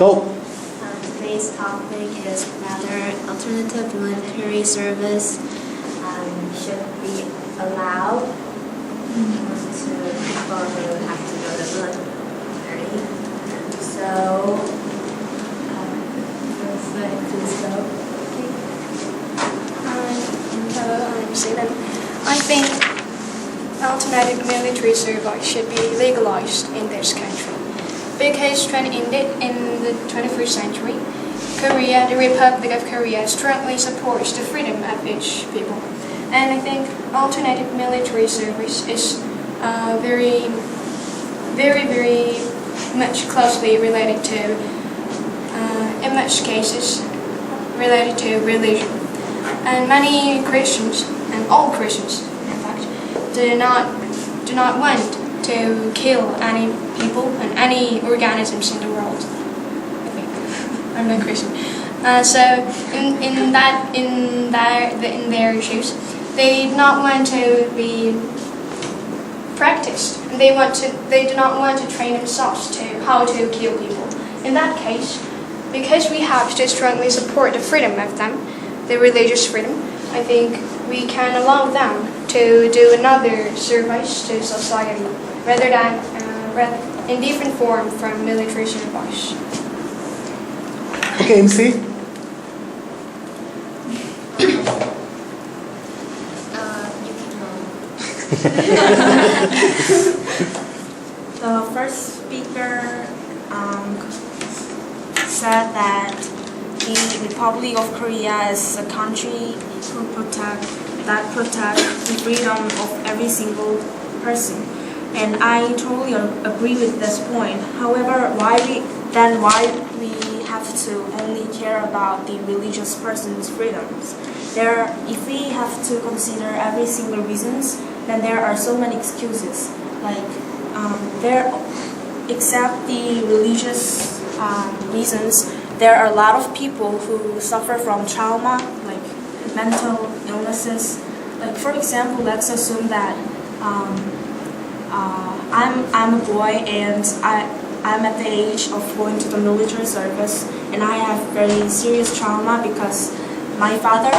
Go. Today's topic is whether alternative military service should be allowed to people who have to go to military. So, please go. Hello, I'm Salem. I think alternative military service should be legalized in this country because in the 21st century, Korea, the Republic of Korea, strongly supports the freedom of each people. And I think alternative military service is very, very, very much closely related to, in much cases, related to religion. And many Christians, and all Christians, in fact, do not want to kill any people and any organisms in the world. I think I'm not Christian. So in their issues, they do not want to be practiced. And they do not want to train themselves to how to kill people. In that case, because we have to strongly support the freedom of them, the religious freedom, I think we can allow them to do another service to society rather than in different form from military service. Okay, MC. You can go. The first speaker said that the Republic of Korea is a country that protect the freedom of every single person, and I totally agree with this point. However, why we have to only care about the religious person's freedoms? If we have to consider every single reasons, then there are so many excuses. Except the religious reasons, there are a lot of people who suffer from trauma, like mental illnesses. Like for example, let's assume that I'm a boy and I'm at the age of going to the military service, and I have very serious trauma because my father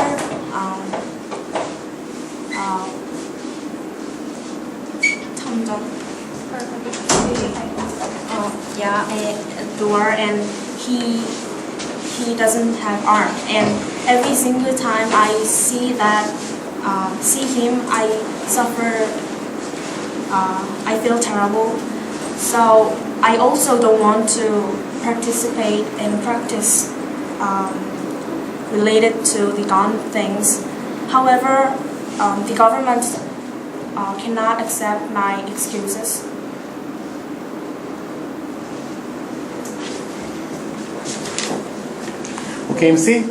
a door, and he doesn't have arm, and every single time I see him, I suffer. I feel terrible. So I also don't want to participate in practice related to the gun things. However, the government cannot accept my excuses. Okay, MC.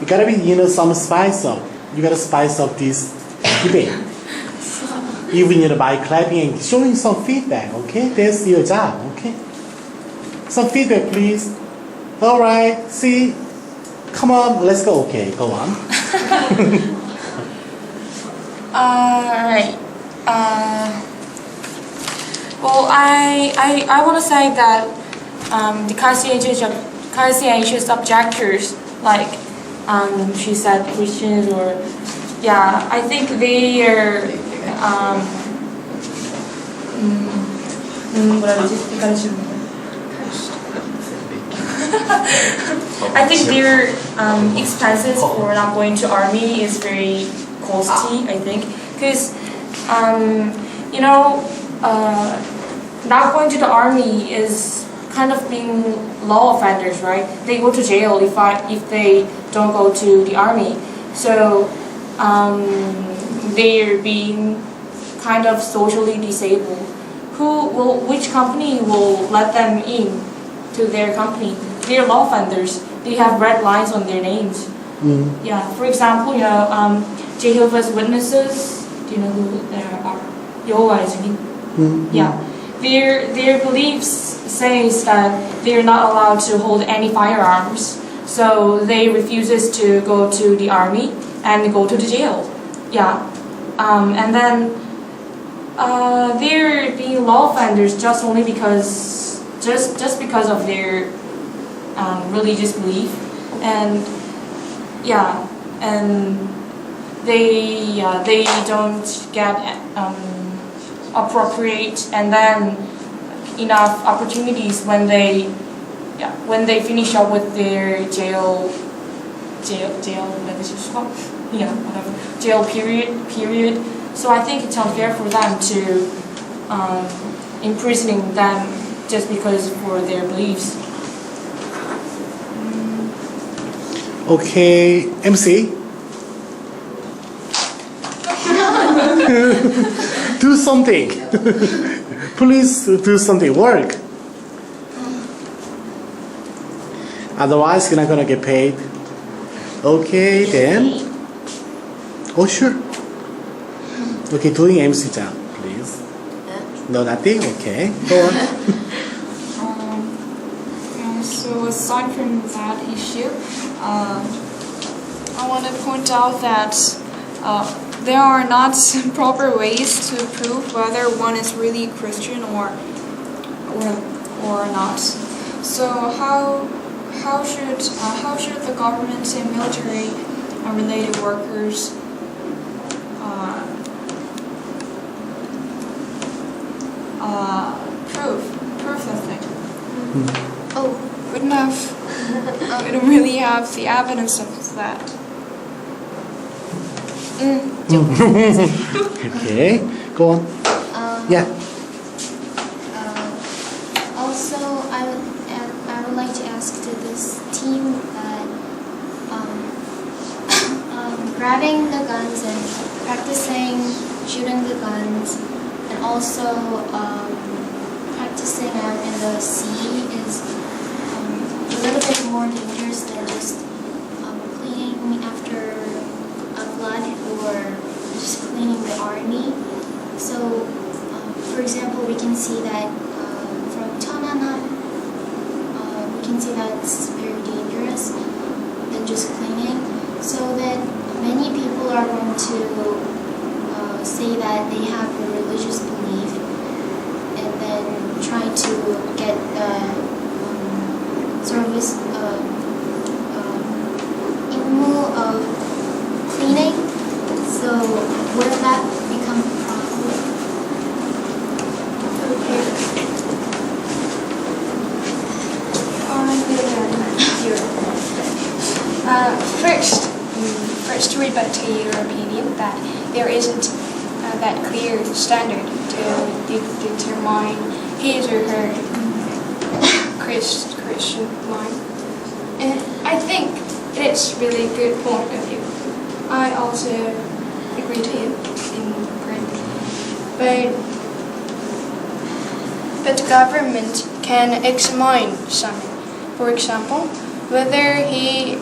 You gotta be, some spice up. You gotta spice up this debate. Even, by clapping and showing some feedback, okay? That's your job, okay? Some feedback, please. All right, see? Come on, let's go. Okay, go on. Alright. Well, I want to say that the conscientious objectors, like she said, Christians, or I think they are I think their expenses for not going to army is very costly. I think because not going to the army is kind of being law offenders, right? They go to jail if they don't go to the army. So they're being kind of socially disabled. Which company will let them in to their company? They're law offenders. They have red lines on their names. Mm. Yeah. For example, Jehovah's Witnesses. Do you know who they are? Jehovah's Witnesses. Mm-hmm. Yeah. Their beliefs says that they're not allowed to hold any firearms, so they refuses to go to the army and go to the jail. Yeah, and then they're being law offenders just only because just because of their religious belief, and yeah, and they don't get appropriate and then enough opportunities when they finish up with their jail whatever jail period. So I think it's unfair for them to imprisoning them just because for their beliefs. Okay, MC. Do something. Please do something. Work. Otherwise, you're not gonna get paid. Okay, then. Oh, sure. Okay, doing MC job, please. No, nothing? Okay, go on. So aside from that issue, I want to point out that there are not proper ways to prove whether one is really Christian or not. So how should the government and military related workers prove that thing? Oh, We don't really have the evidence of that. Okay, go on. Yeah. Also, I would like to ask to this team that grabbing the guns and practicing shooting the guns, and also practicing out in the sea is a little bit more dangerous than just cleaning after a flood or just cleaning the army. So, for example, we can see that from Cheongnam, we can see that it's very dangerous than just cleaning. So that many people are going to say that they have a religious belief and then try to get service immo of cleaning. So will that become a problem? First to rebut to your opinion that there isn't that clear standard to determine his or her Christian mind. And I think it's really good point of view. I also agree to you in part. But the government can examine someone. For example, whether he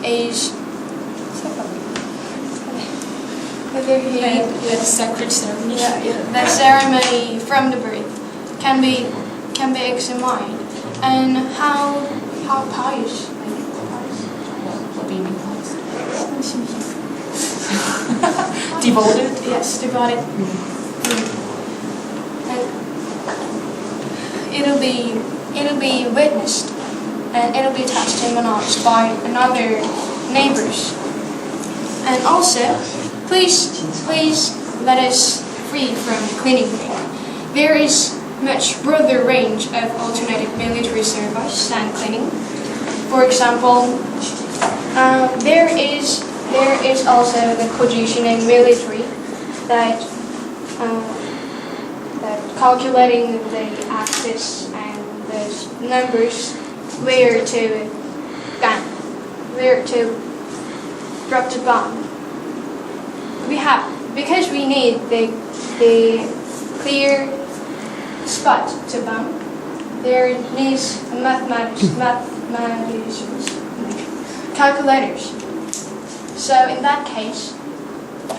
The sacred ceremony. the ceremony from the birth can be examined, and how pious. What do you mean? Devoted? Yes, devoted. And it'll be witnessed, and it'll be testimonied by another neighbors. And also, please let us free from cleaning thing. There is much broader range of alternative military service than cleaning. For example, there is also the positioning military that calculating the axis and the numbers where to drop the bomb. Because we need the clear spot to bomb. There needs mathematicians, calculators. So in that case,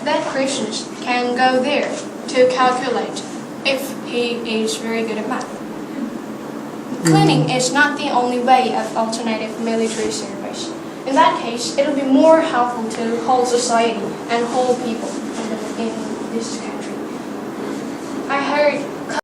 that Christians can go there to calculate if he is very good at math. Cleaning is not the only way of alternative military service. In that case, it will be more helpful to whole society and whole people in this country. I heard